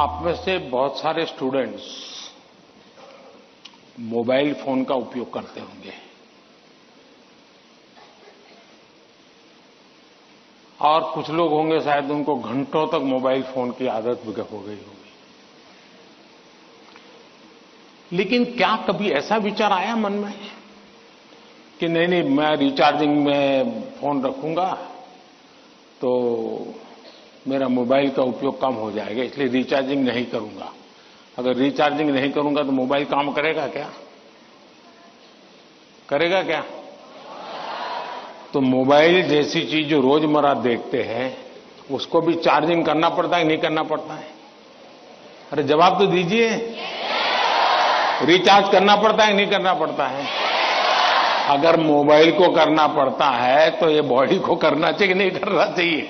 आप में से बहुत सारे स्टूडेंट्स मोबाइल फोन का उपयोग करते होंगे और कुछ लोग होंगे शायद उनको घंटों तक मोबाइल फोन की आदत हो गई होगी। लेकिन क्या कभी ऐसा विचार आया मन में कि नहीं मैं रिचार्जिंग में फोन रखूंगा तो मेरा मोबाइल का उपयोग कम हो जाएगा, इसलिए रिचार्जिंग नहीं करूंगा। अगर रिचार्जिंग नहीं करूंगा तो मोबाइल काम करेगा क्या? करेगा क्या? तो मोबाइल जैसी चीज जो रोजमर्रा देखते हैं उसको भी चार्जिंग करना पड़ता है, नहीं करना पड़ता है? अरे जवाब तो दीजिए। रिचार्ज करना पड़ता है, नहीं करना पड़ता है? अगर मोबाइल को करना पड़ता है तो ये बॉडी को करना चाहिए, नहीं करना चाहिए?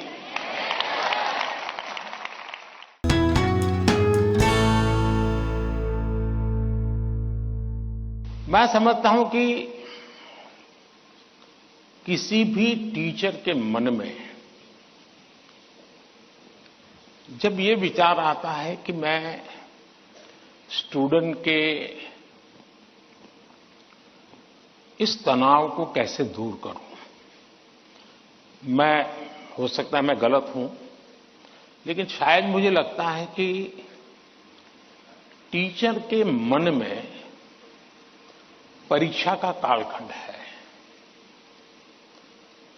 मैं समझता हूं कि किसी भी टीचर के मन में जब ये विचार आता है कि मैं स्टूडेंट के इस तनाव को कैसे दूर करूं, मैं हो सकता है मैं गलत हूं, लेकिन शायद मुझे लगता है कि टीचर के मन में परीक्षा का कालखंड है।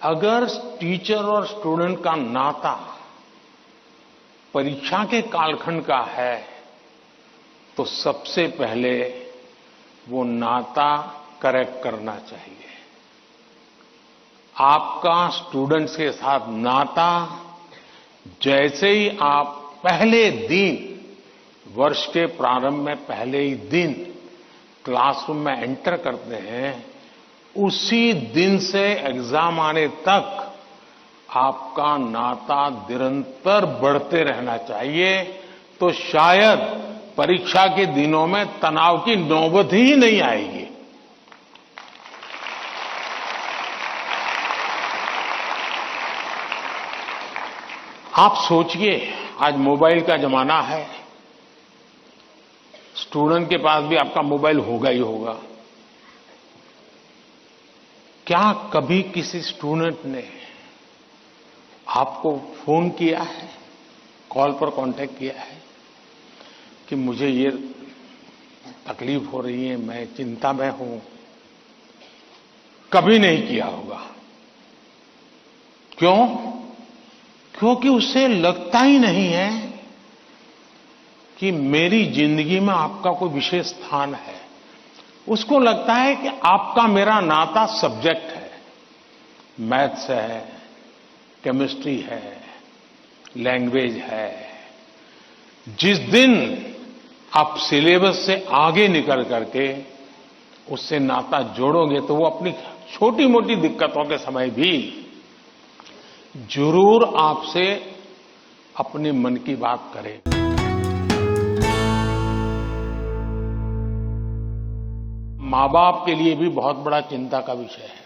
अगर टीचर और स्टूडेंट का नाता परीक्षा के कालखंड का है तो सबसे पहले वो नाता करेक्ट करना चाहिए। आपका स्टूडेंट्स के साथ नाता जैसे ही आप पहले दिन, वर्ष के प्रारंभ में पहले ही दिन क्लासरूम में एंटर करते हैं, उसी दिन से एग्जाम आने तक आपका नाता निरंतर बढ़ते रहना चाहिए। तो शायद परीक्षा के दिनों में तनाव की नौबत ही नहीं आएगी। आप सोचिए, आज मोबाइल का जमाना है, स्टूडेंट के पास भी आपका मोबाइल होगा ही होगा। क्या कभी किसी स्टूडेंट ने आपको फोन किया है, कॉल पर कांटेक्ट किया है कि मुझे ये तकलीफ हो रही है, मैं चिंता में हूं? कभी नहीं किया होगा। क्यों? क्योंकि उसे लगता ही नहीं है कि मेरी जिंदगी में आपका कोई विशेष स्थान है। उसको लगता है कि आपका मेरा नाता सब्जेक्ट है, मैथ्स है, केमिस्ट्री है, लैंग्वेज है। जिस दिन आप सिलेबस से आगे निकल करके उससे नाता जोड़ोगे तो वो अपनी छोटी मोटी दिक्कतों के समय भी जरूर आपसे अपने मन की बात करे। मां बाप के लिए भी बहुत बड़ा चिंता का विषय है।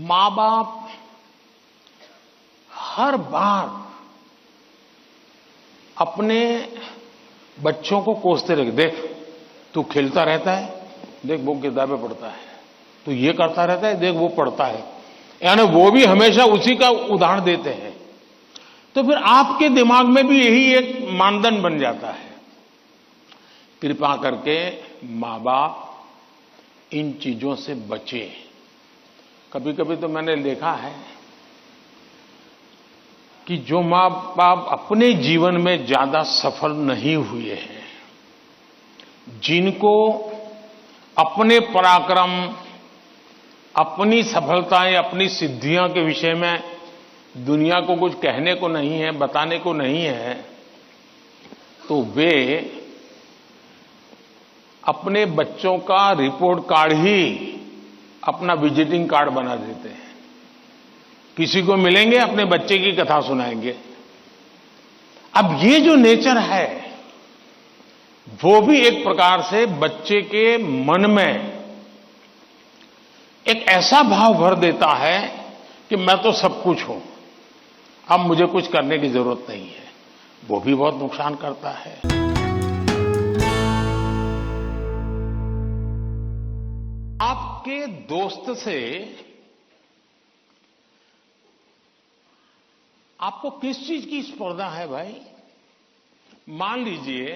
मां बाप हर बार अपने बच्चों को कोसते रहते, देख तू खेलता रहता है, देख वो किताबें पढ़ता है, तू ये करता रहता है, देख वो पढ़ता है। यानी वो भी हमेशा उसी का उदाहरण देते हैं। तो फिर आपके दिमाग में भी यही एक मानदंड बन जाता है। कृपा करके मां बाप इन चीजों से बचें। कभी कभी तो मैंने देखा है कि जो मां बाप अपने जीवन में ज्यादा सफल नहीं हुए हैं, जिनको अपने पराक्रम, अपनी सफलताएं, अपनी सिद्धियों के विषय में दुनिया को कुछ कहने को नहीं है, बताने को नहीं है, तो वे अपने बच्चों का रिपोर्ट कार्ड ही अपना विजिटिंग कार्ड बना देते हैं। किसी को मिलेंगे, अपने बच्चे की कथा सुनाएंगे। अब ये जो नेचर है वो भी एक प्रकार से बच्चे के मन में एक ऐसा भाव भर देता है कि मैं तो सब कुछ हूं, अब मुझे कुछ करने की जरूरत नहीं है। वो भी बहुत नुकसान करता है। आपके दोस्त से आपको किस चीज की स्पर्धा है भाई? मान लीजिए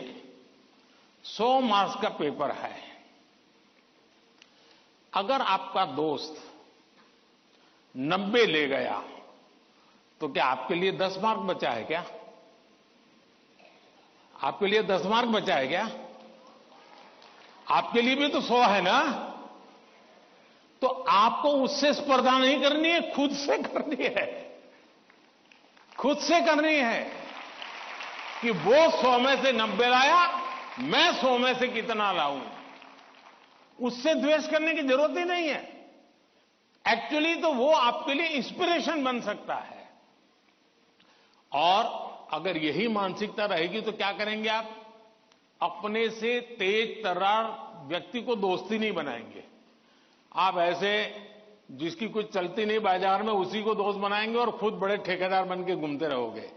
100 मार्क्स का पेपर है। अगर आपका दोस्त 90 ले गया तो क्या आपके लिए 10 मार्क बचा है क्या? आपके लिए 10 मार्क बचा है क्या? आपके लिए भी तो 100 है ना? तो आपको उससे स्पर्धा नहीं करनी है, खुद से करनी है। खुद से करनी है कि वो 100 में से 90 लाया, मैं 100 में से कितना लाऊं। उससे द्वेष करने की जरूरत ही नहीं है। एक्चुअली तो वो आपके लिए इंस्पिरेशन बन सकता है। और अगर यही मानसिकता रहेगी तो क्या करेंगे आप? अपने से तेज तर्रार व्यक्ति को दोस्ती नहीं बनाएंगे। आप ऐसे जिसकी कुछ चलती नहीं बाजार में, उसी को दोस्त बनाएंगे और खुद बड़े ठेकेदार बन के घूमते रहोगे।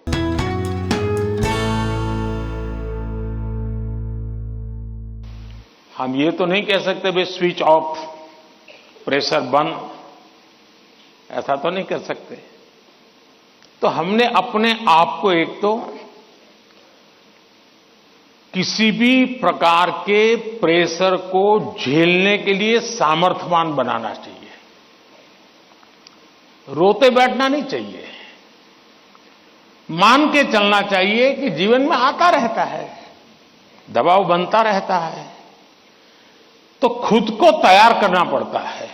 हम ये तो नहीं कह सकते भाई स्विच ऑफ, प्रेशर बंद, ऐसा तो नहीं कर सकते। तो हमने अपने आप को एक तो किसी भी प्रकार के प्रेशर को झेलने के लिए सामर्थ्यवान बनाना चाहिए। रोते बैठना नहीं चाहिए। मान के चलना चाहिए कि जीवन में आता रहता है, दबाव बनता रहता है, तो खुद को तैयार करना पड़ता है।